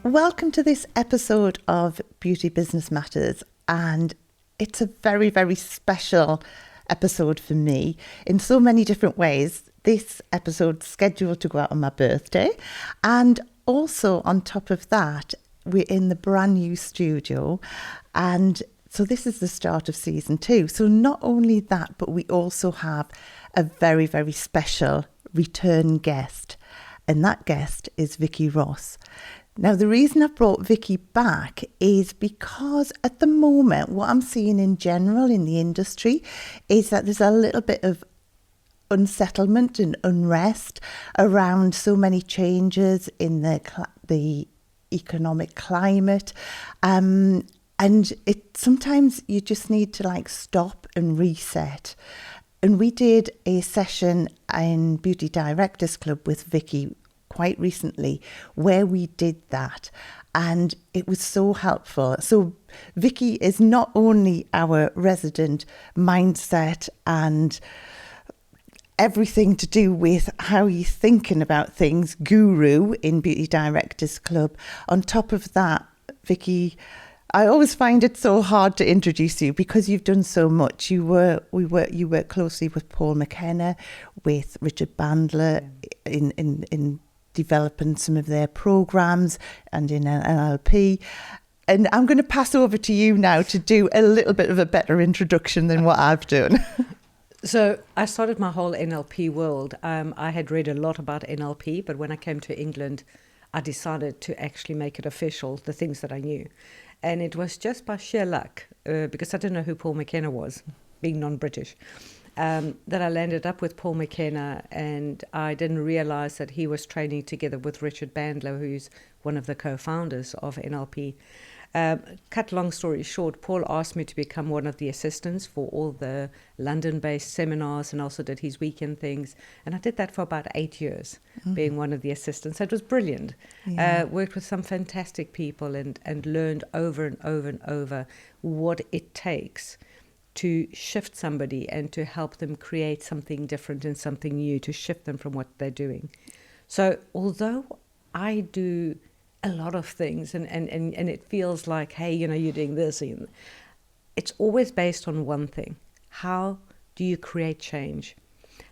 Welcome to this episode of Beauty Business Matters, and it's a very, very special episode for me in so many different ways. This episode's scheduled to go out on my birthday, and also on top of that, we're in the brand new studio, and so this is the start of season 2. So not only that, but we also have a very, very special return guest, and that guest is Vicky Ross. Now, the reason I've brought Vicky back is because at the moment, what I'm seeing in general in the industry is that there's a little bit of unsettlement and unrest around so many changes in the economic climate. And sometimes you just need to stop and reset. And we did a session in Beauty Directors Club with Vicky quite recently where we did that, and it was so helpful. So Vicky is not only our resident mindset and everything to do with how you're thinking about things guru in Beauty Directors Club. On top of that, Vicky, I always find it so hard to introduce you because you've done so much. You work closely with Paul McKenna, with Richard Bandler in developing some of their programs and in NLP. And I'm going to pass over to you now to do a little bit of a better introduction than what I've done. So I started my whole NLP world. I had read a lot about NLP, but when I came to England, I decided to actually make it official, the things that I knew. And it was just by sheer luck, because I didn't know who Paul McKenna was, being non-British. That I landed up with Paul McKenna, and I didn't realize that he was training together with Richard Bandler, who's one of the co-founders of NLP. Cut long story short, Paul asked me to become one of the assistants for all the London-based seminars, and also did his weekend things. And I did that for about 8 years, being one of the assistants. So it was brilliant. Yeah. Worked with some fantastic people and learned over and over and over what it takes to shift somebody and to help them create something different and something new, to shift them from what they're doing. So although I do a lot of things and it feels like, hey, you're doing this, it's always based on one thing. How do you create change?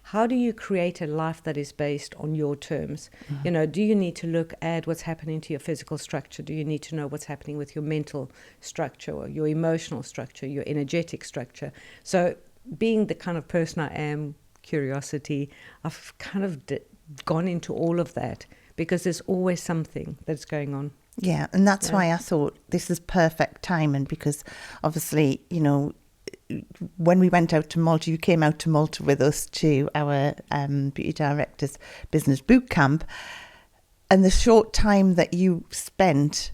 How do you create a life that is based on your terms? Mm-hmm. Do you need to look at what's happening to your physical structure? Do you need to know what's happening with your mental structure or your emotional structure, your energetic structure? So being the kind of person I am, curiosity, I've kind of gone into all of that because there's always something that's going on. Yeah, and that's why I thought this is perfect timing, because obviously, when we went out to Malta, you came out to Malta with us to our Beauty Directors Business Boot Camp, and the short time that you spent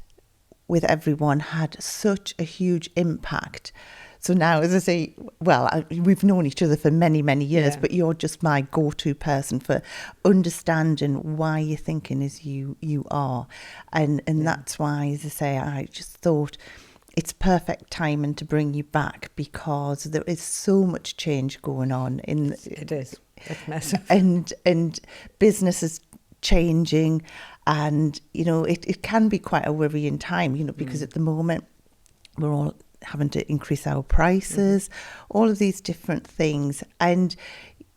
with everyone had such a huge impact. So now, as I say, we've known each other for many, many years, but you're just my go-to person for understanding why you're thinking as you are. And that's why, as I say, I just thought it's perfect timing to bring you back, because there is so much change going on it is. It's massive. And business is changing, and it can be quite a worrying time, because at the moment we're all having to increase our prices, all of these different things, and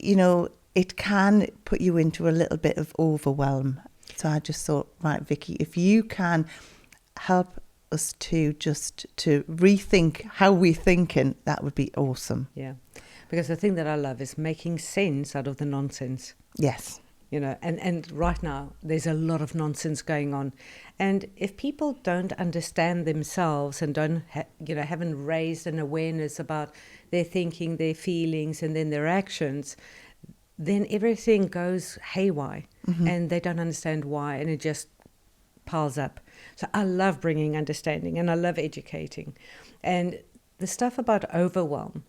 it can put you into a little bit of overwhelm. So I just thought, right, Vicky, if you can help us to rethink how we're thinking, that would be awesome. Yeah, because the thing that I love is making sense out of the nonsense. Yes. And right now there's a lot of nonsense going on, and if people don't understand themselves and don't haven't raised an awareness about their thinking, their feelings, and then their actions, then everything goes haywire, and they don't understand why, and it just piles up. So I love bringing understanding, and I love educating. And the stuff about overwhelm,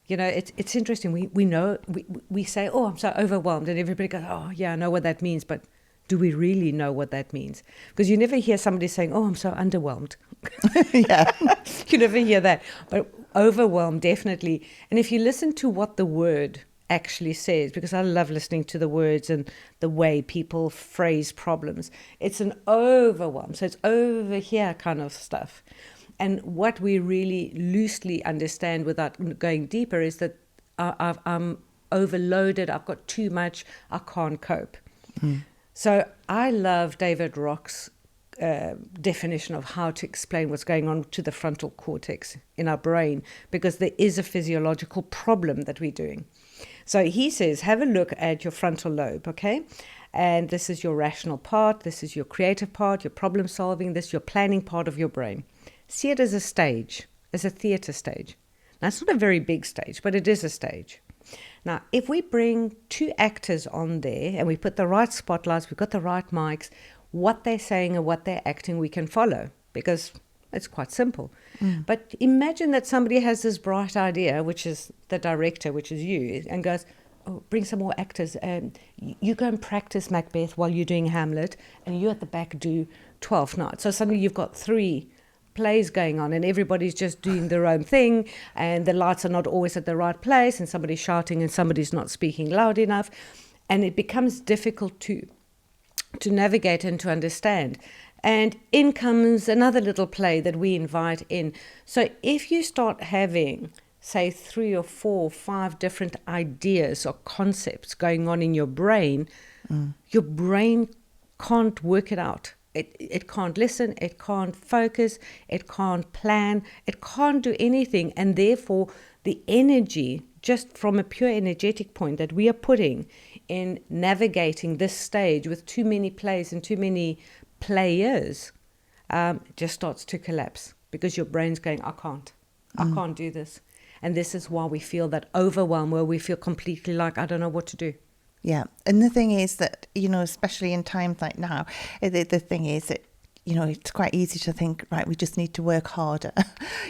it's interesting. We know, we say, oh, I'm so overwhelmed, and everybody goes, oh yeah, I know what that means, but do we really know what that means? Because you never hear somebody saying, oh, I'm so underwhelmed. Yeah. You never hear that. But overwhelmed, definitely. And if you listen to what the word actually says, because I love listening to the words and the way people phrase problems. It's an overwhelm. So it's over here kind of stuff. And what we really loosely understand without going deeper is that I'm overloaded, I've got too much, I can't cope. So I love David Rock's definition of how to explain what's going on to the frontal cortex in our brain, because there is a physiological problem that we're doing. So he says, have a look at your frontal lobe, okay? And this is your rational part, this is your creative part, your problem solving, this is your planning part of your brain. See it as a stage, as a theatre stage. Now, it's not a very big stage, but it is a stage. Now, if we bring two actors on there and we put the right spotlights, we've got the right mics, what they're saying and what they're acting, we can follow, because it's quite simple. But imagine that somebody has this bright idea, which is the director, which is you, and goes, oh, bring some more actors. You go and practice Macbeth while you're doing Hamlet, and you at the back do 12 nights. So suddenly you've got 3 plays going on, and everybody's just doing their own thing, and the lights are not always at the right place, and somebody's shouting and somebody's not speaking loud enough, and it becomes difficult to navigate and to understand. And in comes another little play that we invite in. So if you start having, say, 3 or 4 or 5 different ideas or concepts going on in your brain, your brain can't work it out. It can't listen, it can't focus, it can't plan, it can't do anything. And therefore, the energy, just from a pure energetic point that we are putting in navigating this stage with too many plays and too many players, just starts to collapse, because your brain's going, I can't do this. And this is why we feel that overwhelm, where we feel completely like, I don't know what to do. Yeah. And the thing is that, especially in times like now, the thing is that, it's quite easy to think, right, we just need to work harder.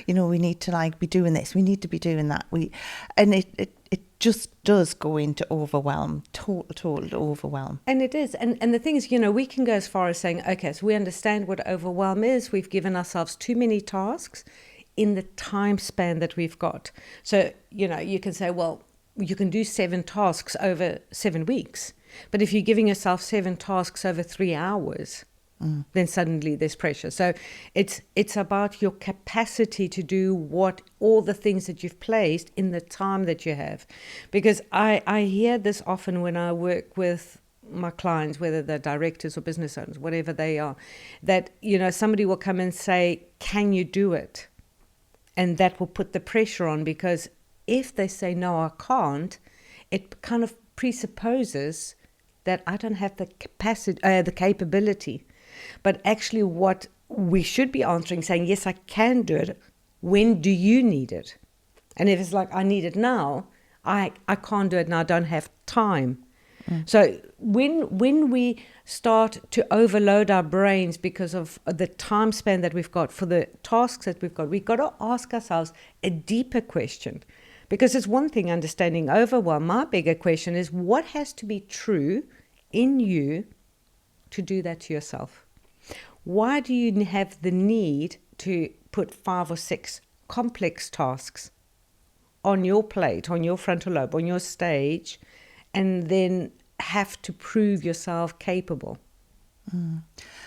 We need to be doing this. We need to be doing that. And it just does go into overwhelm, total overwhelm. And it is. And the thing is, we can go as far as saying, okay, so we understand what overwhelm is. We've given ourselves too many tasks in the time span that we've got. So, you can say, well, you can do 7 tasks over 7 weeks. But if you're giving yourself 7 tasks over 3 hours, then suddenly there's pressure. So it's about your capacity to do all the things that you've placed in the time that you have. Because I hear this often when I work with my clients, whether they're directors or business owners, whatever they are, that, somebody will come and say, can you do it? And that will put the pressure on, because if they say, no, I can't, it kind of presupposes that I don't have the capacity, the capability. But actually what we should be answering, saying, yes, I can do it. When do you need it? And if it's like, I need it now, I can't do it now, I don't have time. So when we start to overload our brains because of the time span that we've got for the tasks that we've got to ask ourselves a deeper question. Because it's one thing understanding overwhelm. My bigger question is, what has to be true in you to do that to yourself? Why do you have the need to put 5 or 6 complex tasks on your plate, on your frontal lobe, on your stage, and then have to prove yourself capable?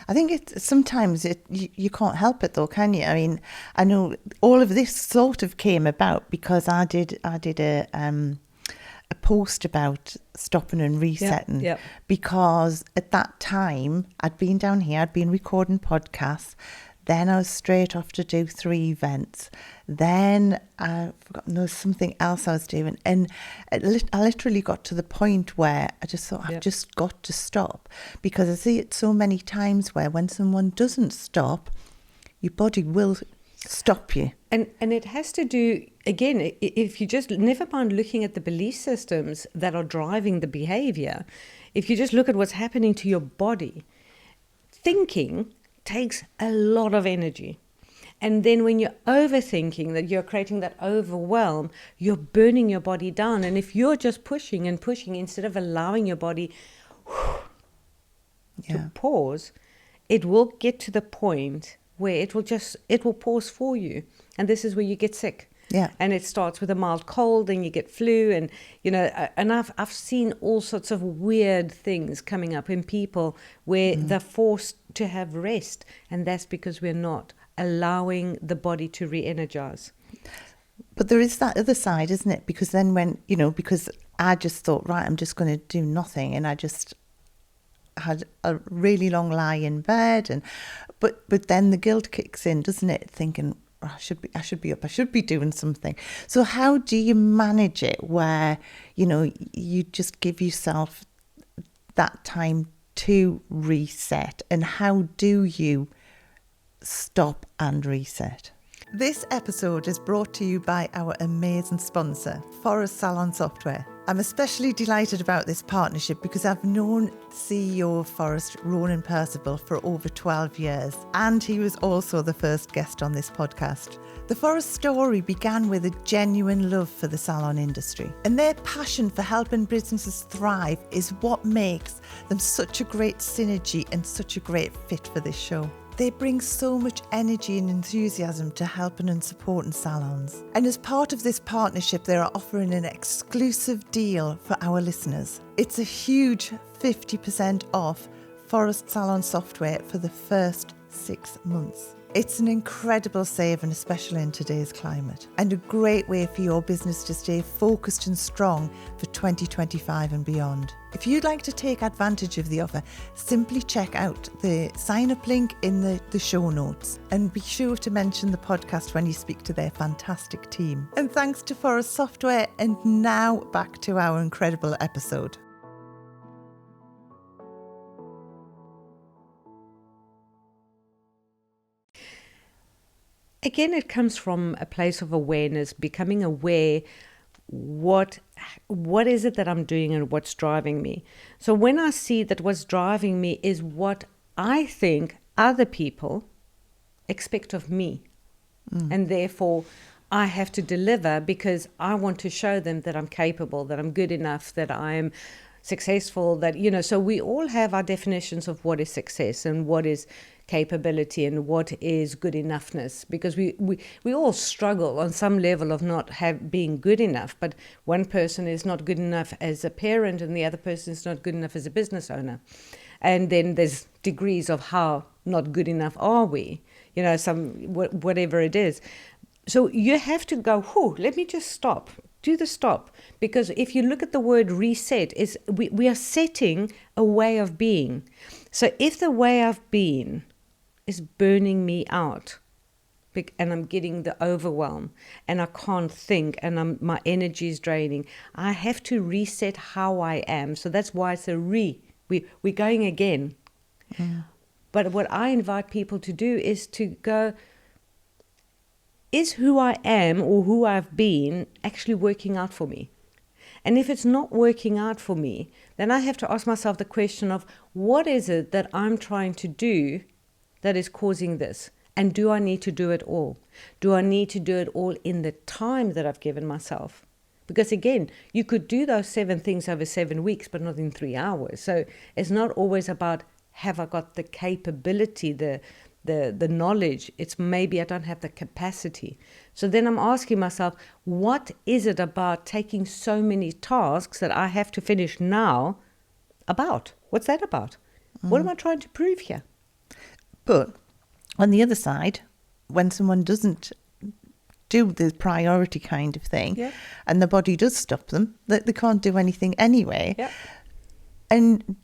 I think sometimes you can't help it though, can you? I mean, I know all of this sort of came about because I did a post about stopping and resetting, because at that time I'd been down here, I'd been recording podcasts, then I was straight off to do 3 events, then I forgot there was something else I was doing, and I literally got to the point where I just thought, I've just got to stop, because I see it so many times where when someone doesn't stop, your body will stop you. And it has to do, again, if you just, never mind looking at the belief systems that are driving the behavior, if you just look at what's happening to your body, thinking takes a lot of energy. And then when you're overthinking, that you're creating that overwhelm, you're burning your body down. And if you're just pushing and pushing instead of allowing your body to pause, it will get to the point where it will pause for you. And this is where you get sick. Yeah. And it starts with a mild cold, and you get flu, and and I've seen all sorts of weird things coming up in people where they're forced to have rest, and that's because we're not allowing the body to re-energize. But there is that other side, isn't it? Because then because I just thought, right, I'm just going to do nothing, and I just had a really long lie in bed, but then the guilt kicks in, doesn't it? Thinking, I should be up, I should be doing something. So how do you manage it where you just give yourself that time to reset, and how do you stop and reset? This episode is brought to you by our amazing sponsor, Forest Salon Software. I'm especially delighted about this partnership because I've known CEO of Forest, Ronan Percival, for over 12 years, and he was also the first guest on this podcast. The Forest story began with a genuine love for the salon industry, and their passion for helping businesses thrive is what makes them such a great synergy and such a great fit for this show. They bring so much energy and enthusiasm to helping and supporting salons. And as part of this partnership, they are offering an exclusive deal for our listeners. It's a huge 50% off Forest Salon Software for the first 6 months. It's an incredible saving, especially in today's climate, and a great way for your business to stay focused and strong for 2025 and beyond. If you'd like to take advantage of the offer, simply check out the sign-up link in the show notes, and be sure to mention the podcast when you speak to their fantastic team. And thanks to Forest Software, and now back to our incredible episode. Again, it comes from a place of awareness, becoming aware what is it that I'm doing and what's driving me. So when I see that what's driving me is what I think other people expect of me, and therefore I have to deliver because I want to show them that I'm capable, that I'm good enough, that I'm successful, that, so we all have our definitions of what is success and what is capability and what is good enoughness, because we all struggle on some level of not being good enough. But one person is not good enough as a parent, and the other person is not good enough as a business owner. And then there's degrees of how not good enough are we, whatever it is. So you have to go, let me just stop. Do the stop. Because if you look at the word reset, we are setting a way of being. So if the way of being is burning me out, and I'm getting the overwhelm, and I can't think, and my energy is draining, I have to reset how I am. So that's why it's we're going again. But what I invite people to do is to go, is who I am or who I've been actually working out for me? And if it's not working out for me, then I have to ask myself the question of, what is it that I'm trying to do that is causing this? And do I need to do it all? Do I need to do it all in the time that I've given myself? Because again, you could do those 7 things over 7 weeks, but not in 3 hours. So it's not always about, have I got the capability, the knowledge? It's maybe I don't have the capacity. So then I'm asking myself, what is it about taking so many tasks that I have to finish now about? What's that about? What am I trying to prove here? But on the other side, when someone doesn't do the priority kind of thing, and the body does stop them, they can't do anything anyway. And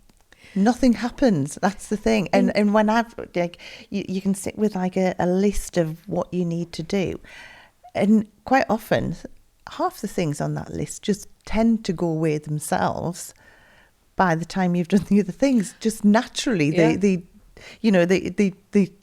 nothing happens. That's the thing. And when I've you can sit with a list of what you need to do, and quite often half the things on that list just tend to go away themselves by the time you've done the other things. Just naturally, they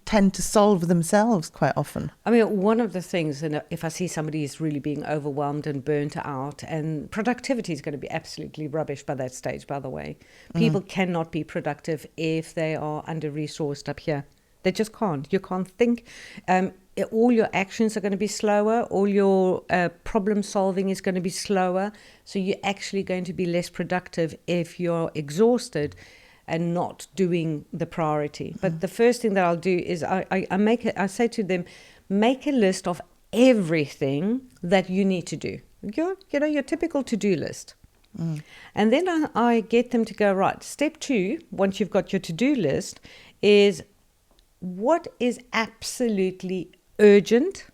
tend to solve themselves quite often. I mean, one of the things, and if I see somebody is really being overwhelmed and burnt out, and productivity is going to be absolutely rubbish by that stage, by the way. People cannot be productive if they are under-resourced up here. They just can't. You can't think. All your actions are going to be slower. All your problem solving is going to be slower. So you're actually going to be less productive if you're exhausted and not doing the priority. But the first thing that I'll do is I say to them, make a list of everything that you need to do. Your typical to-do list. And then I get them to go, right, step 2, once you've got your to-do list, is what is absolutely urgent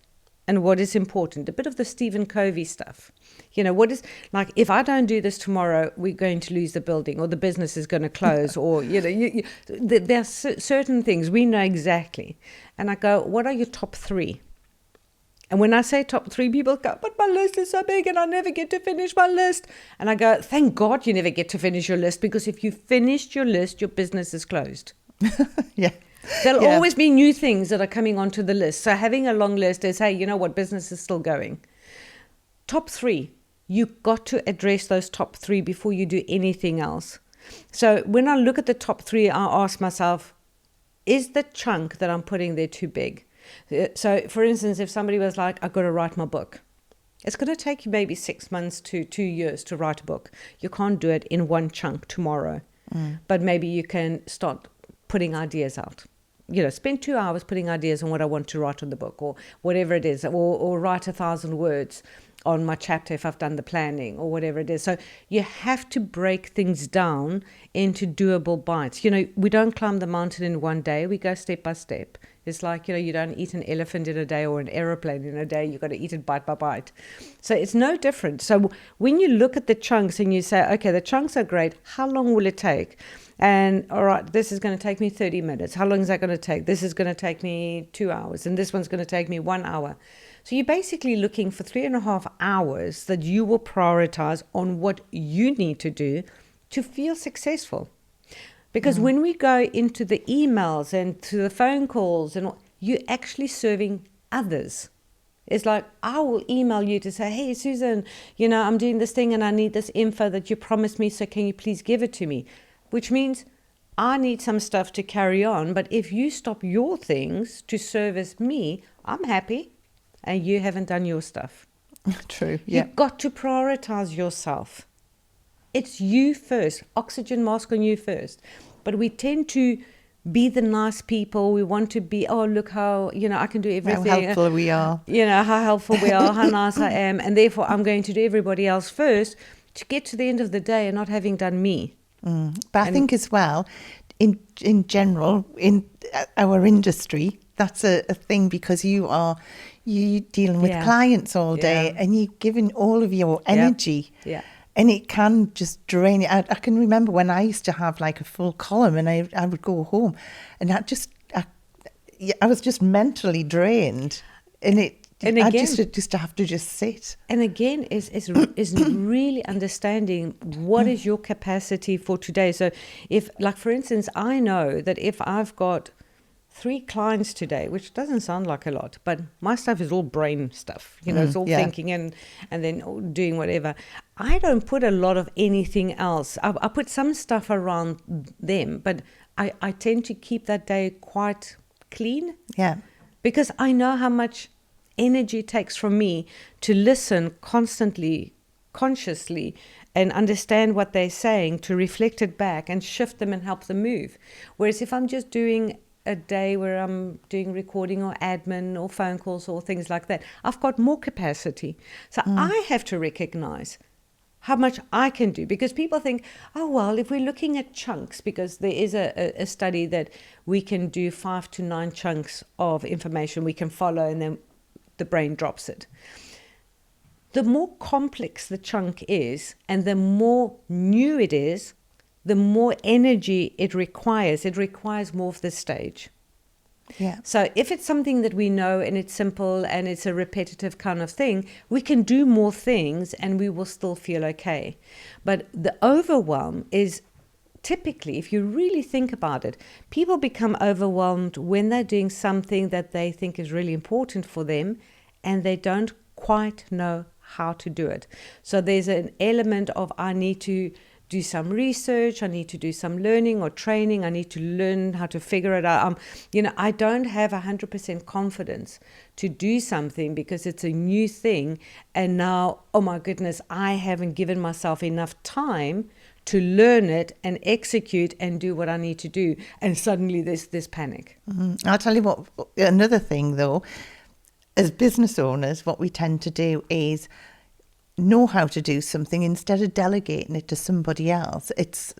and what is important. A bit of the Stephen Covey stuff. What is, like, if I don't do this tomorrow, we're going to lose the building, or the business is going to close, or, there are certain things we know exactly. And I go, what are your top 3? And when I say top 3, people go, but my list is so big and I never get to finish my list. And I go, thank God you never get to finish your list, because if you finished your list, your business is closed. Yeah. There'll always be new things that are coming onto the list. So having a long list is, hey, you know what, business is still going. Top 3, you've got to address those top 3 before you do anything else. So when I look at the top 3, I ask myself, is the chunk that I'm putting there too big? So, for instance, if somebody was like, I've got to write my book, it's going to take you maybe 6 months to 2 years to write a book. You can't do it in one chunk tomorrow. But maybe you can start putting ideas out. Spend 2 hours putting ideas on what I want to write on the book, or whatever it is, or write 1,000 words on my chapter if I've done the planning, or whatever it is. So you have to break things down into doable bites. We don't climb the mountain in one day. We go step by step. It's like, you don't eat an elephant in a day or an aeroplane in a day. You've got to eat it bite by bite. So it's no different. So when you look at the chunks and you say, okay, the chunks are great. How long will it take? And all right, this is going to take me 30 minutes. How long is that going to take? This is going to take me 2 hours. And this one's going to take me 1 hour. So you're basically looking for 3.5 hours that you will prioritize on what you need to do to feel successful. Because when we go into the emails and to the phone calls, and you're actually serving others. It's like, I will email you to say, hey, Susan, I'm doing this thing and I need this info that you promised me. So can you please give it to me? Which means I need some stuff to carry on. But if you stop your things to service me, I'm happy. And you haven't done your stuff. True. Yeah. You've got to prioritize yourself. It's you first. Oxygen mask on you first. But we tend to be the nice people. We want to be, oh, look how, I can do everything. How helpful we are. How helpful we are, how nice I am. And therefore, I'm going to do everybody else first to get to the end of the day and not having done me. But I think as well, in general, in our industry, that's a thing, because you dealing with clients all day and you're giving all of your energy. Yeah. And it can just drain you. I can remember when I used to have like a full column, and I would go home and I was just mentally drained. And again, I just have to just sit. And again, is really understanding what is your capacity for today. So if, like, for instance, I know that if I've got 3 clients today, which doesn't sound like a lot, but my stuff is all brain stuff. It's all thinking and then doing whatever. I don't put a lot of anything else. I put some stuff around them, but I tend to keep that day quite clean. Yeah. Because I know how much energy it takes from me to listen constantly, consciously, and understand what they're saying, to reflect it back and shift them and help them move. Whereas if I'm just doing a day where I'm doing recording or admin or phone calls or things like that, I've got more capacity. So I have to recognize how much I can do, because people think, oh, well, if we're looking at chunks, because there is a study that we can do 5 to 9 chunks of information we can follow, and then the brain drops it. The more complex the chunk is and the more new it is, the more energy it requires. It requires more of the stage. Yeah. So if it's something that we know and it's simple and it's a repetitive kind of thing, we can do more things and we will still feel okay. But the overwhelm is typically, if you really think about it, people become overwhelmed when they're doing something that they think is really important for them and they don't quite know how to do it. So there's an element of, I need to do some research, I need to do some learning or training, I need to learn how to figure it out. I don't have 100% confidence to do something because it's a new thing. And now, oh my goodness, I haven't given myself enough time to learn it and execute and do what I need to do. And suddenly there's this panic. I'll tell you what, another thing though, as business owners, what we tend to do is know how to do something instead of delegating it to somebody else. It's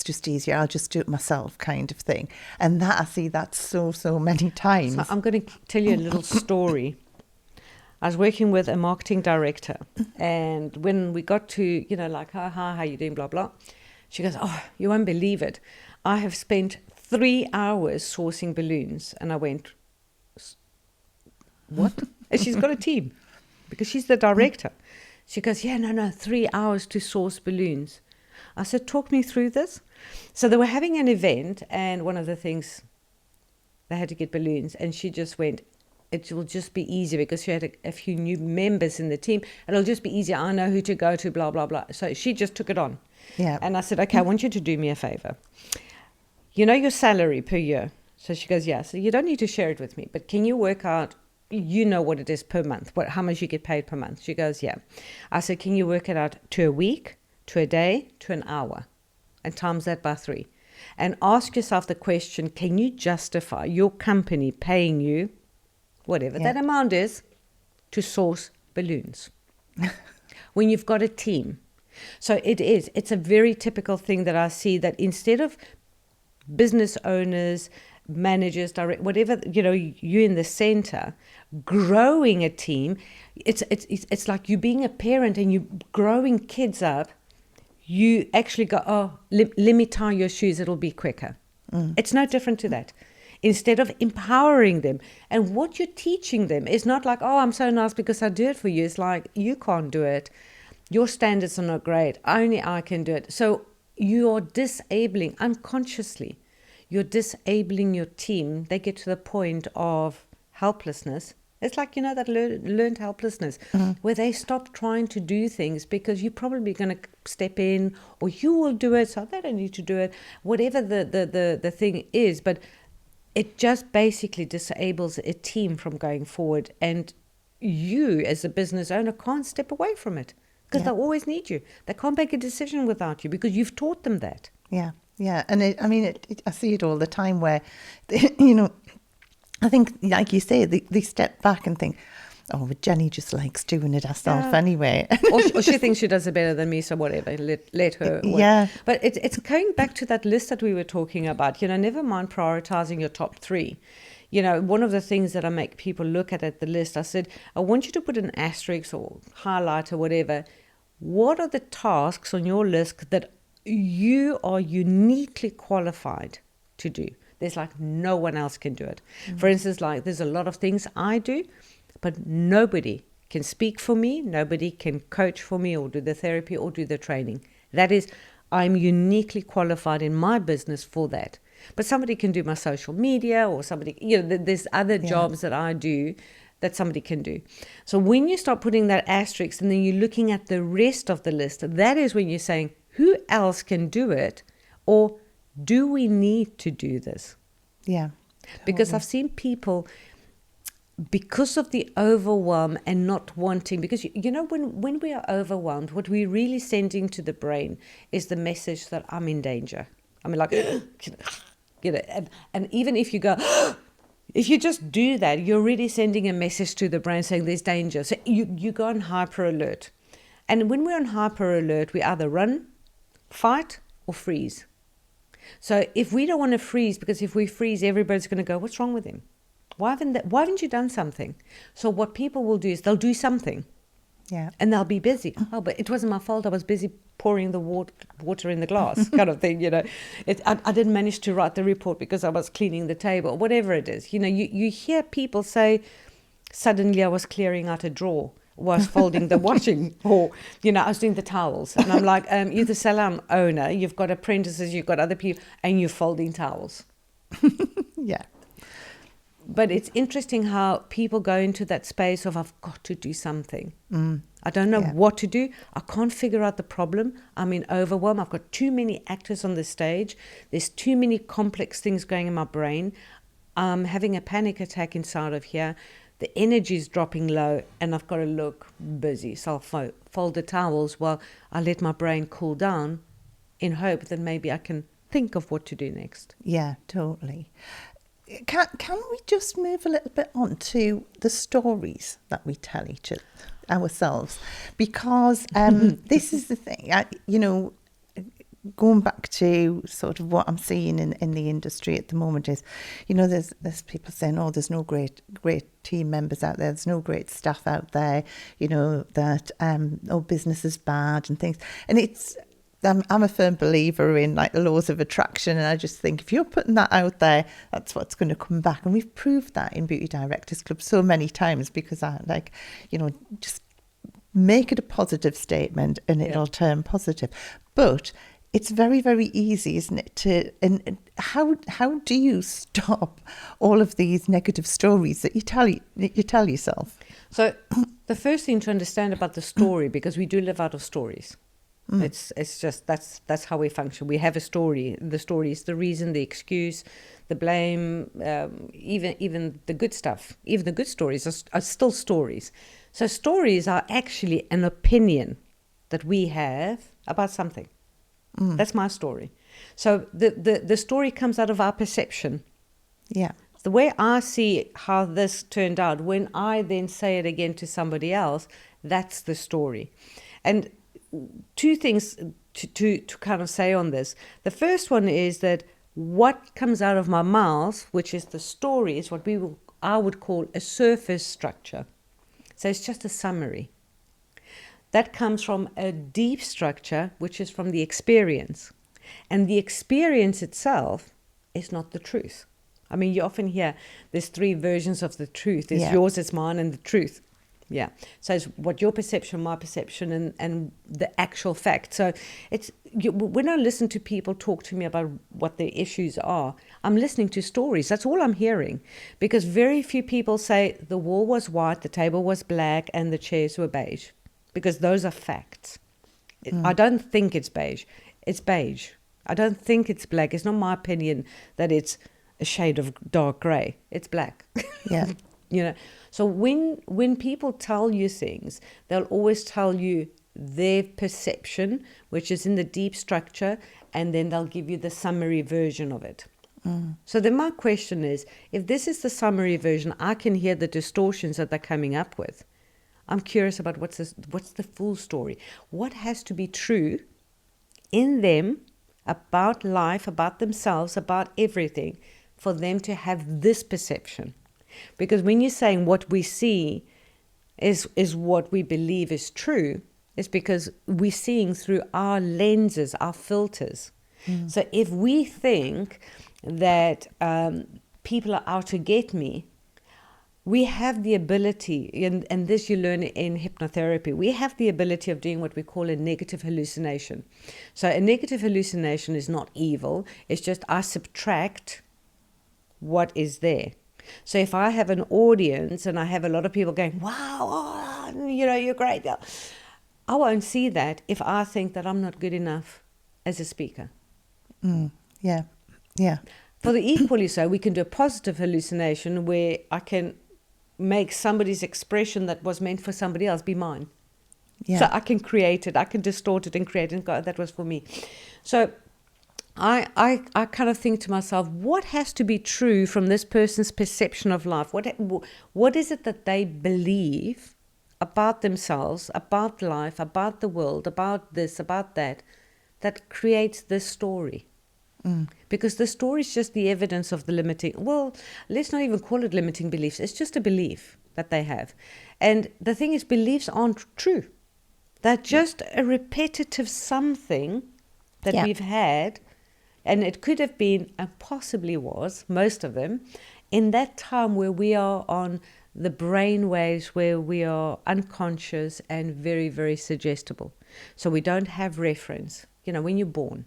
just easier, I'll just do it myself kind of thing. And that, I see that so many times. So I'm going to tell you a little story. I was working with a marketing director, and when we got to, like, hi, how you doing, blah, blah, she goes, oh, you won't believe it. I have spent 3 hours sourcing balloons. And I went, what? And she's got a team because she's the director. She goes, yeah, no, 3 hours to source balloons. I said, talk me through this. So they were having an event, and one of the things, they had to get balloons, and she just went, it will just be easier because she had a few new members in the team. It'll just be easier. I know who to go to, blah, blah, blah. So she just took it on. Yeah. And I said, okay, I want you to do me a favor. You know your salary per year? So she goes, yeah. So you don't need to share it with me, but can you work out, you know what it is per month, how much you get paid per month? She goes, yeah. I said, can you work it out to a week, to a day, to an hour, and times that by 3? And ask yourself the question, can you justify your company paying you whatever that amount is to source balloons when you've got a team? So it's a very typical thing that I see, that instead of business owners, managers, direct, whatever, you in the center, growing a team, it's like you being a parent and you growing kids up, you actually go, oh, let me tie your shoes, it'll be quicker. It's no different to that. Instead of empowering them. And what you're teaching them is not like, oh, I'm so nice because I do it for you. It's like, you can't do it. Your standards are not great. Only I can do it. So you're disabling unconsciously. You're disabling your team. They get to the point of helplessness. It's like, that learned helplessness, where they stop trying to do things because you're probably going to step in, or you will do it, so they don't need to do it, whatever the thing is. But it just basically disables a team from going forward. And you, as a business owner, can't step away from it because they'll always need you. They can't make a decision without you because you've taught them that. Yeah. And I see it all the time where, I think, like you say, they step back and think, oh, but Jenny just likes doing it herself anyway. or she thinks she does it better than me, so whatever, let her. Yeah. But it's going back to that list that we were talking about, never mind prioritizing your top 3. One of the things that I make people look at the list, I said, I want you to put an asterisk or highlight or whatever. What are the tasks on your list that you are uniquely qualified to do? There's like no one else can do it. For instance, like there's a lot of things I do, but nobody can speak for me, nobody can coach for me or do the therapy or do the training. That is, I'm uniquely qualified in my business for that. But somebody can do my social media, or somebody, there's other jobs that I do that somebody can do. So when you start putting that asterisk and then you're looking at the rest of the list, that is when you're saying, who else can do it? Or do we need to do this? Yeah. Because I've seen people, because of the overwhelm and not wanting, because when we are overwhelmed, what we're really sending to the brain is the message that I'm in danger. I mean, like, and even if you go, if you just do that, you're really sending a message to the brain saying there's danger. So you go on hyper alert. And when we're on hyper alert, we either run, fight, or freeze. So if we don't want to freeze, because if we freeze, everybody's going to go, what's wrong with him? Why haven't you done something? So what people will do is they'll do something. Yeah. And they'll be busy. Oh, but it wasn't my fault. I was busy pouring the water in the glass kind of thing, I didn't manage to write the report because I was cleaning the table, whatever it is. You hear people say, suddenly I was clearing out a drawer, was folding the washing, or, I was doing the towels. And I'm like, you're the salon owner, you've got apprentices, you've got other people, and you're folding towels. Yeah. But it's interesting how people go into that space of, I've got to do something. I don't know what to do. I can't figure out the problem. I'm in overwhelm. I've got too many actors on the stage. There's too many complex things going in my brain. I'm having a panic attack inside of here. The energy is dropping low and I've got to look busy. So I'll fold the towels while I let my brain cool down in hope that maybe I can think of what to do next. Yeah, totally. Can we just move a little bit on to the stories that we tell each other, ourselves? Because this is the thing, going back to sort of what I'm seeing in the industry at the moment is, there's people saying, oh, there's no great team members out there, there's no great staff out there, that business is bad and things. And I'm a firm believer in like the laws of attraction, and I just think if you're putting that out there, that's what's going to come back. And we've proved that in Beauty Directors Club so many times, because I just make it a positive statement and it'll turn positive. But it's very, very easy, isn't it? And how do you stop all of these negative stories that you tell yourself? So the first thing to understand about the story, because we do live out of stories. It's just that's how we function. We have a story. The story is the reason, the excuse, the blame, even the good stuff. Even the good stories are still stories. So stories are actually an opinion that we have about something. That's my story. So the story comes out of our perception. Yeah. The way I see how this turned out, when I then say it again to somebody else, that's the story. And two things to kind of say on this. The first one is that what comes out of my mouth, which is the story, is what I would call a surface structure. So it's just a summary. That comes from a deep structure, which is from the experience. And the experience itself is not the truth. I mean, you often hear there's 3 versions of the truth. There's yours, it's mine, and the truth. Yeah. So it's what your perception, my perception, and the actual fact. So when I listen to people talk to me about what their issues are, I'm listening to stories. That's all I'm hearing. Because very few people say the wall was white, the table was black, and the chairs were beige. Because those are facts. I don't think it's beige. It's beige. I don't think it's black. It's not my opinion that it's a shade of dark grey. It's black. Yeah. So when people tell you things, they'll always tell you their perception, which is in the deep structure, and then they'll give you the summary version of it. So then my question is, if this is the summary version, I can hear the distortions that they're coming up with. I'm curious about what's the full story. What has to be true in them about life, about themselves, about everything, for them to have this perception? Because when you're saying what we see is what we believe is true, it's because we're seeing through our lenses, our filters. So if we think that people are out to get me, we have the ability, and this you learn in hypnotherapy, we have the ability of doing what we call a negative hallucination. So a negative hallucination is not evil, it's just I subtract what is there. So if I have an audience and I have a lot of people going, wow, you're great, I won't see that if I think that I'm not good enough as a speaker. Yeah. For the equally so, we can do a positive hallucination where I can make somebody's expression that was meant for somebody else be mine. Yeah. So I can create it, I can distort it and create it and go, that was for me. So I kind of think to myself, what has to be true from this person's perception of life? What is it that they believe about themselves, about life, about the world, about this, about that creates this story? Because the story is just the evidence of the limiting, well, let's not even call it limiting beliefs. It's just a belief that they have. And the thing is, beliefs aren't true. They're just a repetitive something that we've had. And it could have been, and possibly was, most of them, in that time where we are on the brain waves, where we are unconscious and very, very suggestible. So we don't have reference. When you're born,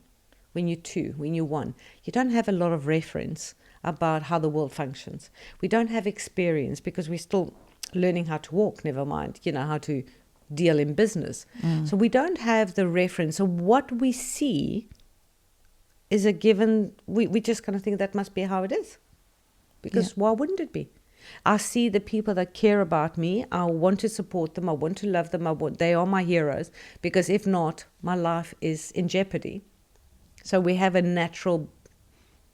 when you're 2, when you're 1, you don't have a lot of reference about how the world functions. We don't have experience because we're still learning how to walk, never mind, how to deal in business. So we don't have the reference. So what we see is a given, we just kind of think that must be how it is. Because why wouldn't it be? I see the people that care about me. I want to support them. I want to love them. They are my heroes. Because if not, my life is in jeopardy. So we have a natural,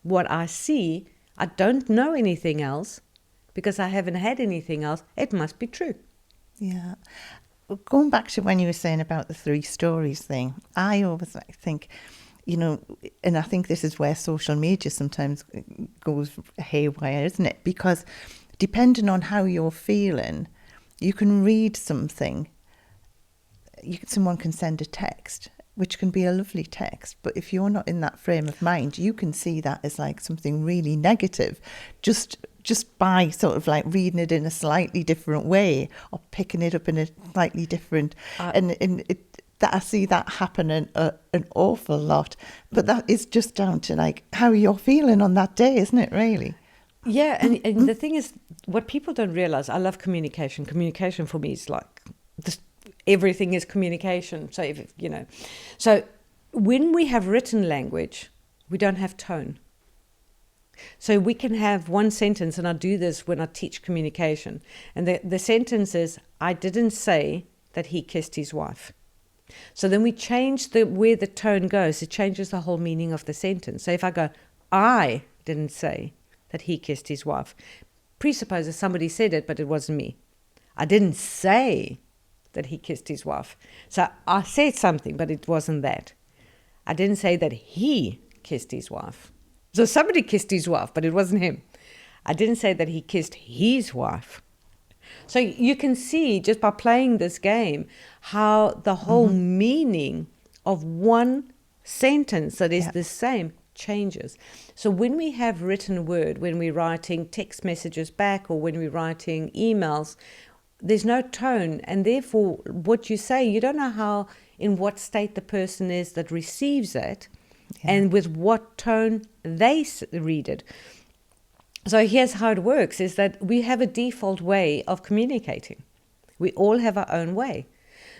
what I see, I don't know anything else because I haven't had anything else. It must be true. Yeah. Well, going back to when you were saying about the 3 stories thing, I always think, and I think this is where social media sometimes goes haywire, isn't it? Because depending on how you're feeling, you can read something. Someone can send a text, which can be a lovely text, but if you're not in that frame of mind, you can see that as like something really negative, just by sort of like reading it in a slightly different way or picking it up in a slightly different, that I see that happen an awful lot. But that is just down to like how you're feeling on that day, isn't it? Really? Yeah, and the thing is, what people don't realize, I love communication. Communication for me is like this. Everything is communication. So so when we have written language, we don't have tone. So we can have one sentence, and I do this when I teach communication. And the sentence is, I didn't say that he kissed his wife. So then we change where the tone goes. It changes the whole meaning of the sentence. So if I go, I didn't say that he kissed his wife, presupposes somebody said it, but it wasn't me. I didn't say that he kissed his wife. So I said something, but it wasn't that. I didn't say that he kissed his wife. So somebody kissed his wife, but it wasn't him. I didn't say that he kissed his wife. So you can see just by playing this game how the whole meaning of one sentence that is the same changes. So when we have written word, when we're writing text messages back or when we're writing emails, there's no tone, and therefore what you say, you don't know in what state the person is that receives it. Yeah. And with what tone they read it. So here's how it works, is that we have a default way of communicating. We all have our own way.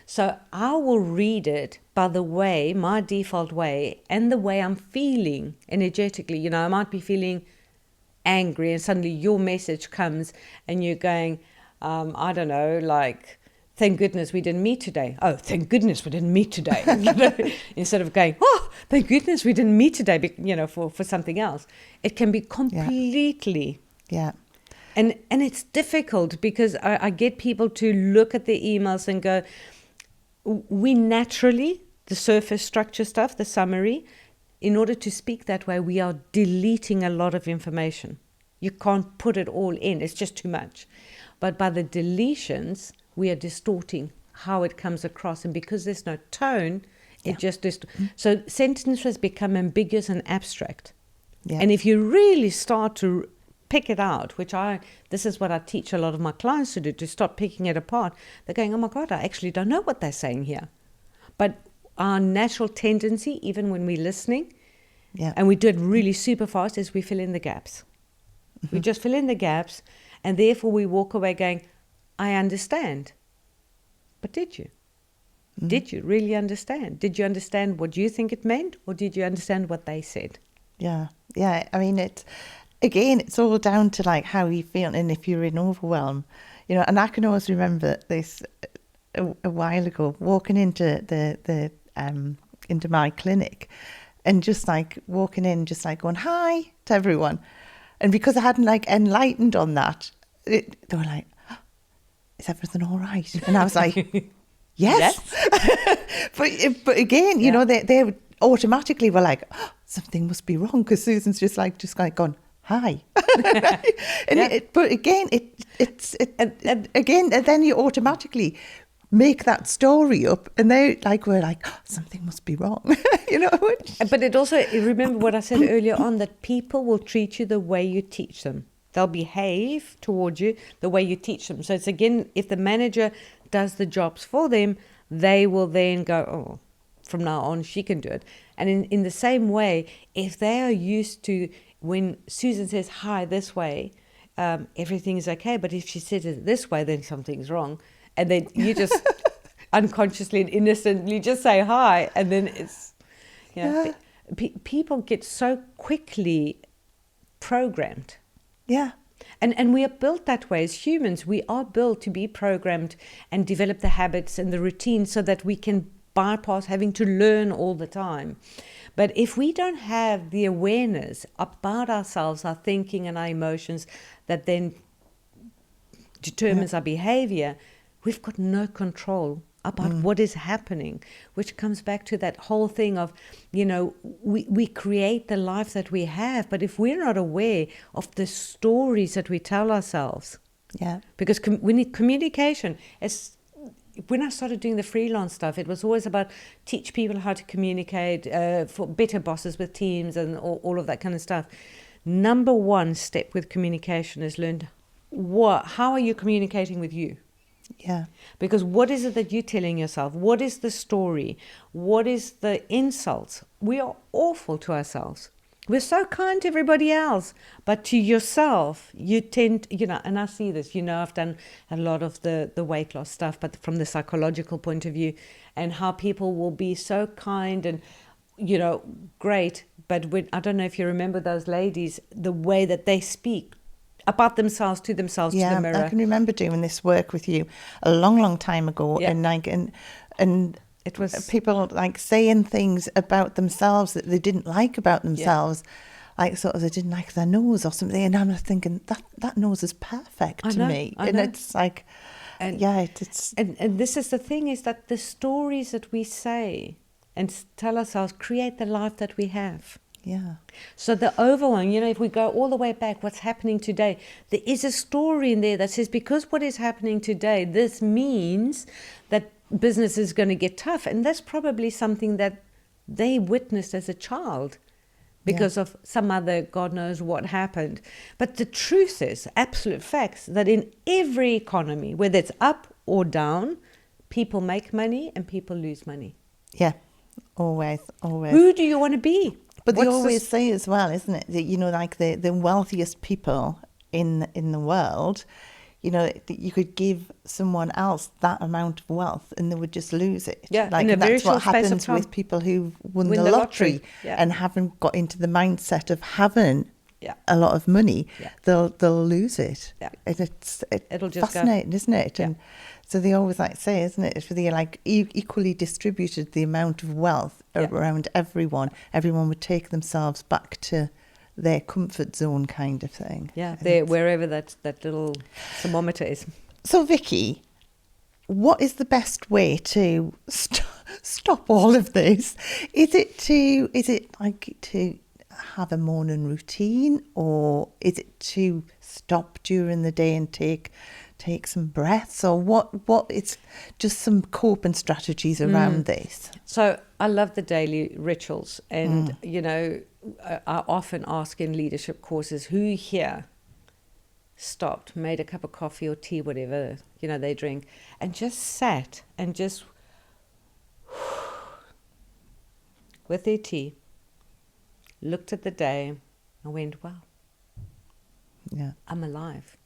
So I will read it by my default way, and the way I'm feeling energetically. I might be feeling angry, and suddenly your message comes and you're going, I don't know, like, thank goodness we didn't meet today. Oh, thank goodness we didn't meet today. Instead of going, oh, thank goodness we didn't meet today, for something else. It can be completely. Yeah. And it's difficult because I get people to look at the emails and go, we naturally, the surface structure stuff, the summary, in order to speak that way, we are deleting a lot of information. You can't put it all in. It's just too much. But by the deletions, we are distorting how it comes across. And because there's no tone, it just so sentences become ambiguous and abstract. Yeah. And if you really start to pick it out, this is what I teach a lot of my clients to do, to start picking it apart. They're going, oh my God, I actually don't know what they're saying here. But our natural tendency, even when we're listening, and we do it really super fast, is we fill in the gaps. We just fill in the gaps. And therefore we walk away going, I understand. But did you? Did you really understand? Did you understand what you think it meant? Or did you understand what they said? Yeah. I mean, it's all down to like how you feel. And if you're in overwhelm, and I can always remember this a while ago, walking into into my clinic and just like walking in, just like going, hi to everyone. And because I hadn't like enlightened on that, they were like, oh, is everything all right? And I was like, yes. but again, they automatically were like, oh, something must be wrong because Susan's just gone, hi. But again, then you automatically make that story up, and we're like, oh, something must be wrong. But it also, remember what I said earlier on, that people will treat you the way you teach them. They'll behave towards you the way you teach them. So it's again, if the manager does the jobs for them, they will then go, oh, from now on she can do it. And in the same way, if they are used to, when Susan says hi this way, everything is okay, but if she says it this way, then something's wrong. And then you just unconsciously and innocently just say hi, and then it's, people get so quickly programmed. Yeah. And we are built that way as humans. We are built to be programmed and develop the habits and the routines so that we can bypass having to learn all the time. But if we don't have the awareness about ourselves, our thinking and our emotions, that then determines our behavior, we've got no control about what is happening, which comes back to that whole thing of, we create the life that we have, but if we're not aware of the stories that we tell ourselves, because we need communication. When I started doing the freelance stuff, it was always about teach people how to communicate, for better bosses with teams and all of that kind of stuff. Number one step with communication is learn how are you communicating with you? Yeah. Because what is it that you're telling yourself? What is the story? What is the insults? We are awful to ourselves. We're so kind to everybody else, but to yourself, you tend, and I see this, I've done a lot of the weight loss stuff, but from the psychological point of view, and how people will be so kind and, great, but I don't know if you remember those ladies, the way that they speak about themselves to the mirror. I can remember doing this work with you a long, long time ago, and it was people saying things about themselves that they didn't like about themselves, like sort of they didn't like their nose or something, and I'm thinking that nose is perfect to me, and it's like, and this is the thing, is that the stories that we say and tell ourselves create the life that we have. Yeah. So the overwhelm, if we go all the way back, what's happening today, there is a story in there that says, because what is happening today, this means that business is going to get tough. And that's probably something that they witnessed as a child because of some other, God knows what happened. But the truth is, absolute facts, that in every economy, whether it's up or down, people make money and people lose money. Yeah, always. Who do you want to be? But they always say as well, isn't it, that, the wealthiest people in the world, you could give someone else that amount of wealth and they would just lose it. Yeah, and that's what happens with people who win the lottery and haven't got into the mindset of having a lot of money. Yeah. They'll lose it. Yeah. It'll just fascinating, isn't it? Yeah. And so they always say, isn't it, if they equally distributed the amount of wealth around everyone would take themselves back to their comfort zone kind of thing. Yeah, wherever that little thermometer is. So Vicky, what is the best way to stop all of this? Is it to have a morning routine, or is it to stop during the day and take some breaths, or what it's just some coping strategies around this? So I love the daily rituals, and I often ask in leadership courses, who here stopped, made a cup of coffee or tea, whatever they drink, and just sat and just with their tea, looked at the day and went, wow, I'm alive.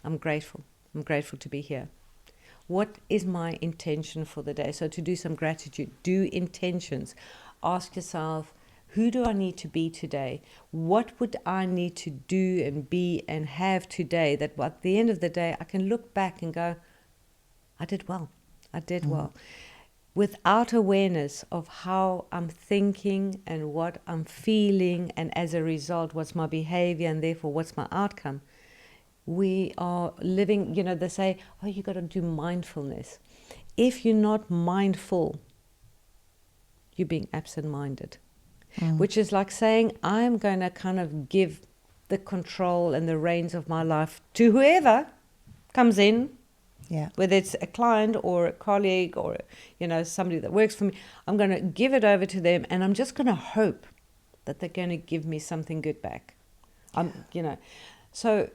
I'm grateful. I'm grateful to be here. What is my intention for the day? So to do some gratitude, do intentions. Ask yourself, who do I need to be today? What would I need to do and be and have today that at the end of the day, I can look back and go, I did well. I did well. Without awareness of how I'm thinking and what I'm feeling, and as a result, what's my behavior and therefore what's my outcome, we are living, they say, you got to do mindfulness. If you're not mindful, you're being absent-minded, which is like saying, I'm going to kind of give the control and the reins of my life to whoever comes in, whether it's a client or a colleague or, somebody that works for me. I'm going to give it over to them, and I'm just going to hope that they're going to give me something good back. So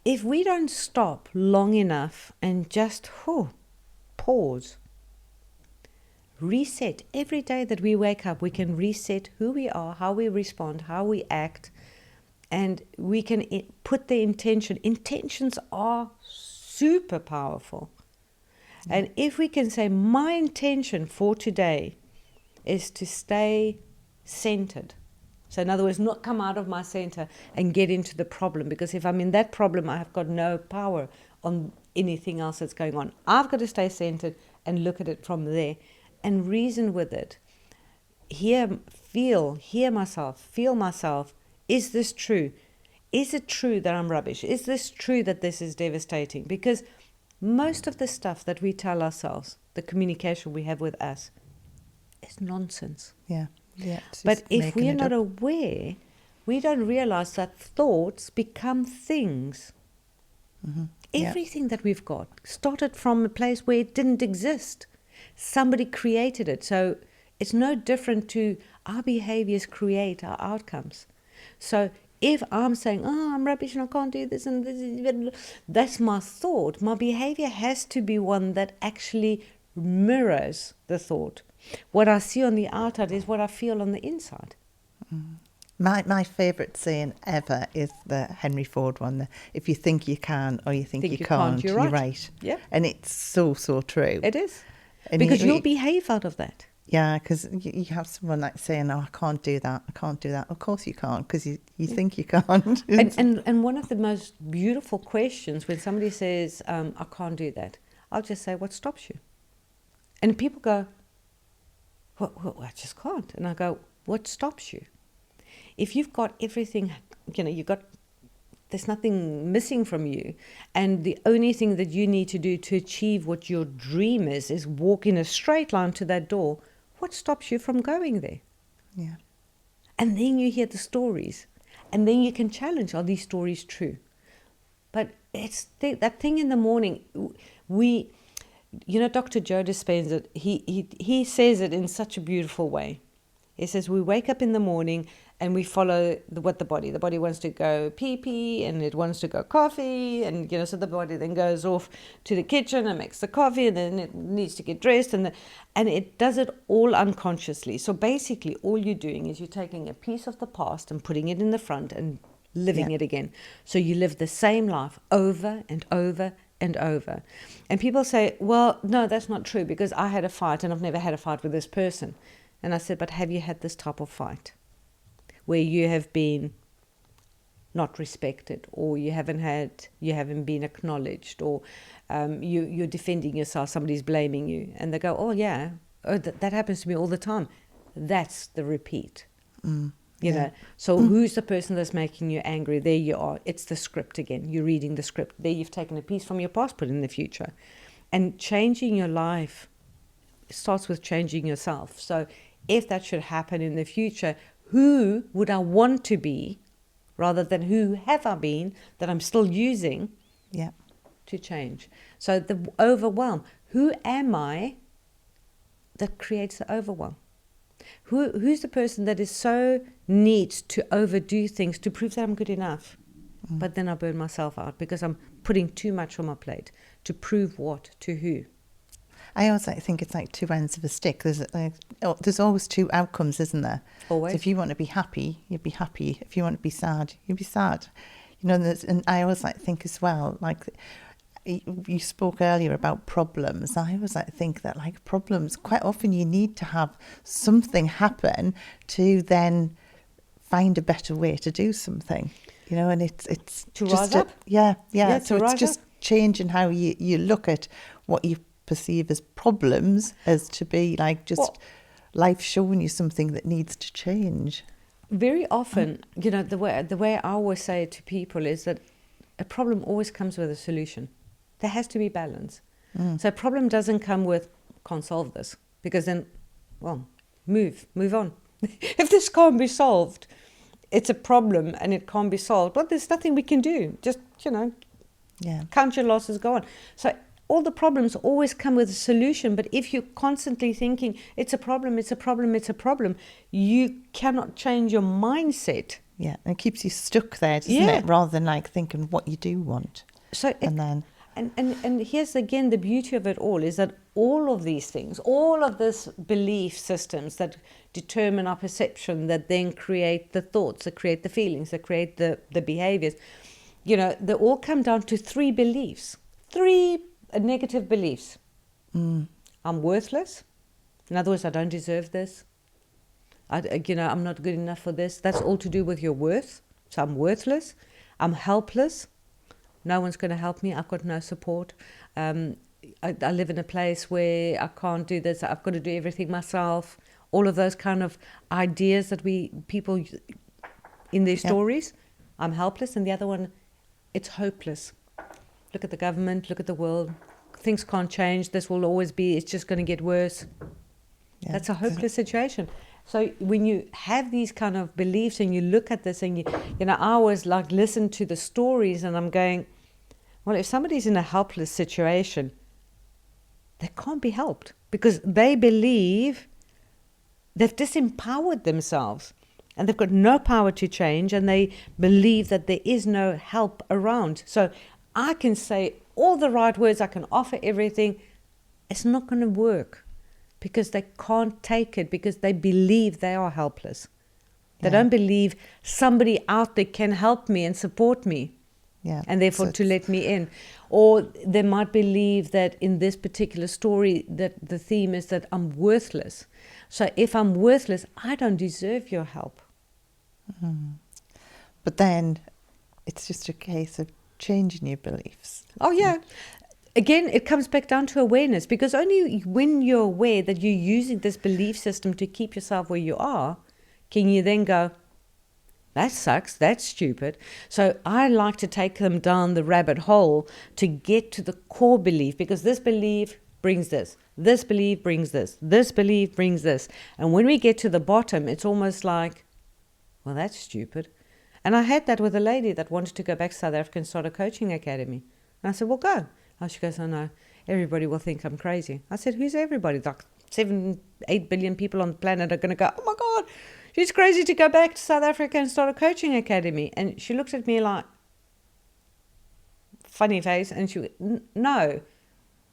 if we don't stop long enough and just pause, reset. Every day that we wake up, we can reset who we are, how we respond, how we act, and we can put the intention. Intentions are super powerful. And if we can say, my intention for today is to stay centered. So in other words, not come out of my center and get into the problem, because if I'm in that problem, I have got no power on anything else that's going on. I've got to stay centered and look at it from there and reason with it. hear myself, feel myself. Is this true? Is it true that I'm rubbish? Is this true that this is devastating? Because most of the stuff that we tell ourselves, the communication we have with us, is nonsense. Yeah. But if we are not aware, we don't realize that thoughts become things. Mm-hmm. Everything that we've got started from a place where it didn't exist. Somebody created it. So it's no different to our behaviors create our outcomes. So if I'm saying, oh, I'm rubbish and I can't do this and this, that's my thought. My behavior has to be one that actually mirrors the thought. What I see on the outside is what I feel on the inside. Mm. My favourite saying ever is the Henry Ford one. If you think you can or you think you can't, you're right. Yeah. And it's so true. It is. And because you'll behave out of that. Yeah, because you have someone like saying, oh, I can't do that. Of course you can't, because you think you can't. and one of the most beautiful questions when somebody says, I can't do that, I'll just say, what stops you? And people go, well, I just can't. And I go, what stops you? If you've got everything, there's nothing missing from you. And the only thing that you need to do to achieve what your dream is walk in a straight line to that door. What stops you from going there? Yeah. And then you hear the stories. And then you can challenge, are these stories true? But it's that thing in the morning, Dr. Joe Dispenza, he says it in such a beautiful way. He says, we wake up in the morning and we follow the body wants to go pee and it wants to go coffee, and so the body then goes off to the kitchen and makes the coffee, and then it needs to get dressed, and it does it all unconsciously. So basically all you're doing is you're taking a piece of the past and putting it in the front and living it again. So you live the same life over and over and over. And people say, well, no, that's not true, because I had a fight and I've never had a fight with this person. And I said, but have you had this type of fight where you have been not respected, or you haven't been acknowledged, or you're defending yourself, somebody's blaming you, and they go, oh yeah, that happens to me all the time. That's the repeat. You know, so who's the person that's making you angry? There you are. It's the script again. You're reading the script. There you've taken a piece from your past, put in the future. And changing your life starts with changing yourself. So if that should happen in the future, who would I want to be rather than who have I been that I'm still using to change? So the overwhelm. Who am I that creates the overwhelm? Who's the person that is so neat to overdo things to prove that I'm good enough? But then I burn myself out because I'm putting too much on my plate. To prove what? To who? I always think it's like two ends of a stick. There's always two outcomes, isn't there? Always. So if you want to be happy, you'll be happy. If you want to be sad, you'll be sad. And I always think as well, like you spoke earlier about problems. I always think that problems, quite often you need to have something happen to then find a better way to do something. And it's to just rise up. So it's just changing how you look at what you perceive as problems as to be life showing you something that needs to change. Very often, the way I always say it to people is that a problem always comes with a solution. There has to be balance. So a problem doesn't come with, can't solve this, because then, well, move on. If this can't be solved, it's a problem and it can't be solved. Well, there's nothing we can do. Just, count your losses, go on. So all the problems always come with a solution. But if you're constantly thinking, it's a problem, you cannot change your mindset. Yeah, and it keeps you stuck there, doesn't it? Rather than thinking what you do want. So And here's again the beauty of it all is that all of these things, all of this belief systems that determine our perception, that then create the thoughts, that create the feelings, that create the behaviors, they all come down to three beliefs, three negative beliefs. I'm worthless. In other words, I don't deserve this. I'm not good enough for this. That's all to do with your worth. So I'm worthless. I'm helpless. No one's going to help me. I've got no support. I live in a place where I can't do this. I've got to do everything myself. all of those kind of ideas that people in their stories. I'm helpless. And the other one, it's hopeless. Look at the government, look at the world. Things can't change. This will always be, it's just going to get worse. Yeah. That's a hopeless situation. So when you have these kind of beliefs and you look at this and you know, I always like listen to the stories and I'm going, well, if somebody's in a helpless situation, they can't be helped because they believe they've disempowered themselves and they've got no power to change and they believe that there is no help around. So I can say all the right words, I can offer everything. It's not going to work because they can't take it because they believe they are helpless. They don't believe somebody out there can help me and support me. Yeah. And therefore so to let me in. Or they might believe that in this particular story that the theme is that I'm worthless. So if I'm worthless, I don't deserve your help. Mm. But then it's just a case of changing your beliefs. Oh, yeah. Again, it comes back down to awareness because only when you're aware that you're using this belief system to keep yourself where you are, can you then go, that sucks, that's stupid. So I like to take them down the rabbit hole to get to the core belief because this belief brings this belief brings this belief brings this. And when we get to the bottom, it's almost like, well, that's stupid. And I had that with a lady that wanted to go back to South Africa and start a coaching academy. And I said, well, go. And she goes, oh, no, everybody will think I'm crazy. I said, who's everybody? Like 7-8 billion people on the planet are going to go, oh, my God, she's crazy to go back to South Africa and start a coaching academy. And she looked at me like, funny face, and she went, no,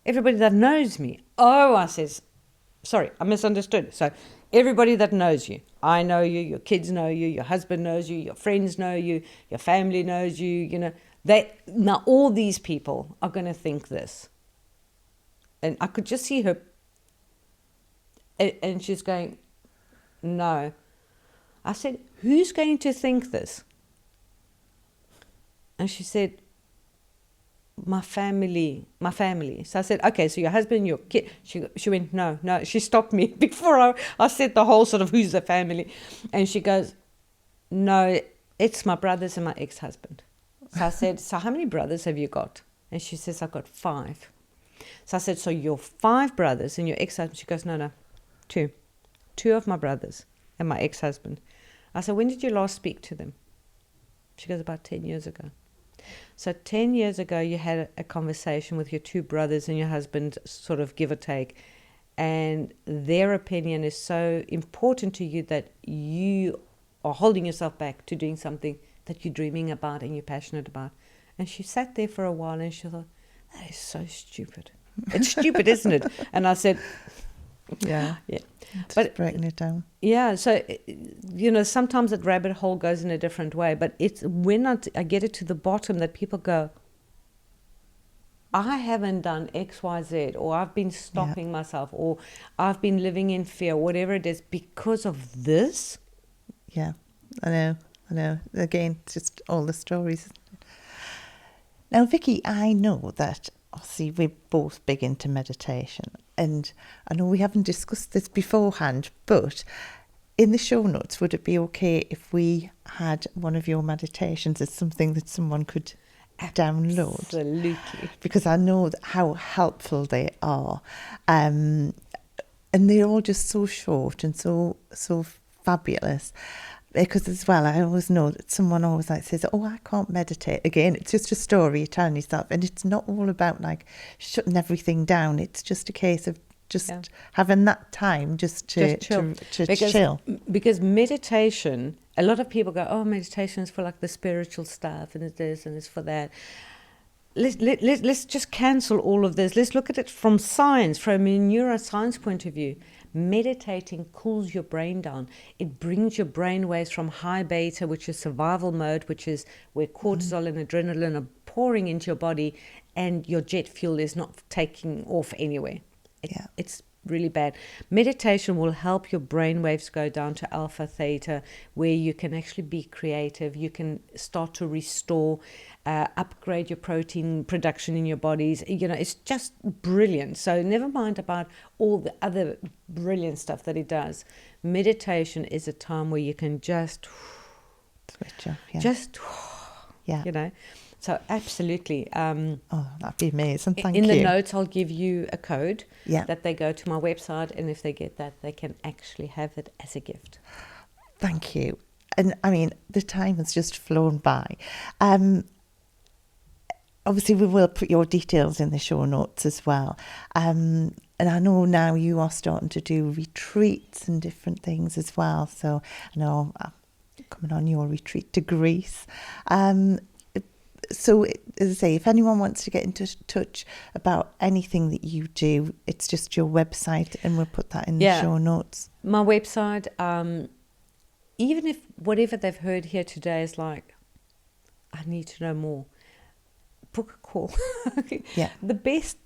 everybody that knows me. Oh, I says, sorry, I misunderstood. So everybody that knows you, I know you, your kids know you, your husband knows you, your friends know you, your family knows you, you know, now all these people are going to think this. And I could just see her, and she's going, no. I said, who's going to think this? And she said, my family. So I said, okay, so your husband, your kid. She went, no. She stopped me before I said the whole sort of who's the family. And she goes, no, it's my brothers and my ex-husband. So I said, so how many brothers have you got? And she says, I've got 5. So I said, so your 5 brothers and your ex-husband? She goes, no, 2. 2 of my brothers and my ex-husband. I said, when did you last speak to them? She goes, about 10 years ago. So 10 years ago, you had a conversation with your 2 brothers and your husband, sort of give or take, and their opinion is so important to you that you are holding yourself back to doing something that you're dreaming about and you're passionate about. And she sat there for a while and she thought, that is so stupid. It's stupid, isn't it? And I said, yeah. But breaking it down. Yeah, so, you know, sometimes that rabbit hole goes in a different way, but it's when I get it to the bottom that people go, I haven't done X, Y, Z, or I've been stopping myself, or I've been living in fear, whatever it is, because of this. Yeah, I know. Again, it's just all the stories. Now, Vicky, I know that, obviously, we're both big into meditation. And I know we haven't discussed this beforehand, but in the show notes, would it be okay if we had one of your meditations as something that someone could download? Absolutely. Because I know how helpful they are. And they're all just so short and so fabulous. Because as well, I always know that someone always says, oh, I can't meditate. Again, it's just a story you're telling yourself. And it's not all about shutting everything down. It's just a case of just having that time just to chill. Because meditation, a lot of people go, oh, meditation is for the spiritual stuff and it's this and it's for that. Let's just cancel all of this. Let's look at it from science, from a neuroscience point of view. Meditating cools your brain down. It brings your brain waves from high beta, which is survival mode, which is where cortisol and adrenaline are pouring into your body and your jet fuel is not taking off anywhere. It's really bad. Meditation will help your brain waves go down to alpha, theta, where you can actually be creative. You can start to restore, upgrade your protein production in your bodies. It's just brilliant. So never mind about all the other brilliant stuff that it does. Meditation is a time where you can just switch off. Yeah. Just, yeah. So absolutely. Oh, that'd be amazing. Thank you. In the notes, I'll give you a code that they go to my website, and if they get that, they can actually have it as a gift. Thank you. And I mean, the time has just flown by. Obviously, we will put your details in the show notes as well. And I know now you are starting to do retreats and different things as well. So I know I'm coming on your retreat to Greece. So, as I say, if anyone wants to get into touch about anything that you do, it's just your website, and we'll put that in the show notes. My website, even if whatever they've heard here today is like, I need to know more, book a call. Yeah. The best,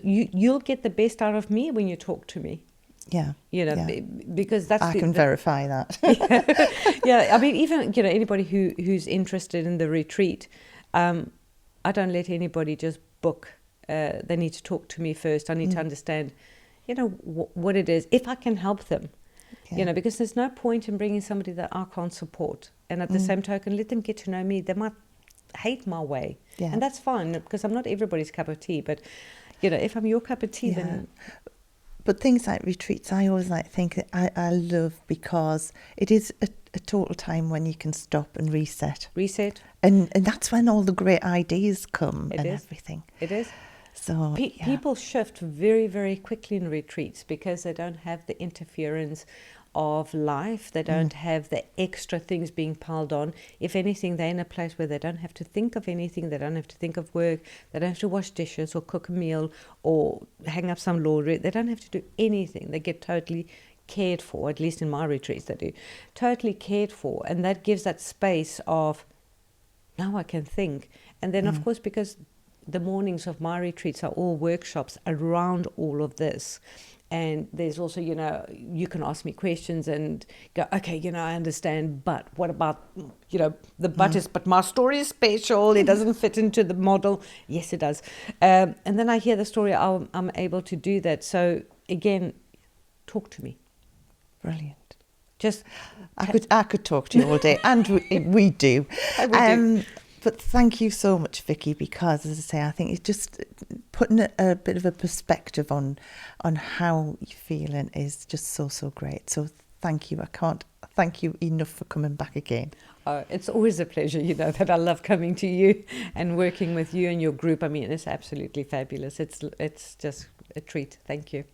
you'll get the best out of me when you talk to me. Yeah. Because that's I can verify that. Yeah. I mean, even, anybody who's interested in the retreat, I don't let anybody just book. They need to talk to me first. I need to understand, what it is, if I can help them, because there's no point in bringing somebody that I can't support. And at the same token, let them get to know me. They might hate my way. Yeah. And that's fine, because I'm not everybody's cup of tea. But, if I'm your cup of tea, then... But things like retreats, I always think I love, because it is a total time when you can stop and reset. And that's when all the great ideas come everything. It is. So people shift very, very quickly in retreats, because they don't have the interference of life. They don't have the extra things being piled on. If anything, they're in a place where they don't have to think of anything. They don't have to think of work. They don't have to wash dishes or cook a meal or hang up some laundry. They don't have to do anything. They get totally cared for, at least in my retreats they do. Totally cared for. And that gives that space of, now I can think. And then, of course, because the mornings of my retreats are all workshops around all of this. And there's also, you can ask me questions and go, okay, I understand, but what about, the but is, but my story is special. It doesn't fit into the model. Yes, it does. And then I hear the story, I'm able to do that. So again, talk to me. Brilliant. Just I could talk to you all day, and we do. But thank you so much, Vicky, because, as I say, I think it's just putting a bit of a perspective on how you're feeling is just so great. So thank you. I can't thank you enough for coming back again. It's always a pleasure, that I love coming to you and working with you and your group. I mean, it's absolutely fabulous. It's just a treat. Thank you.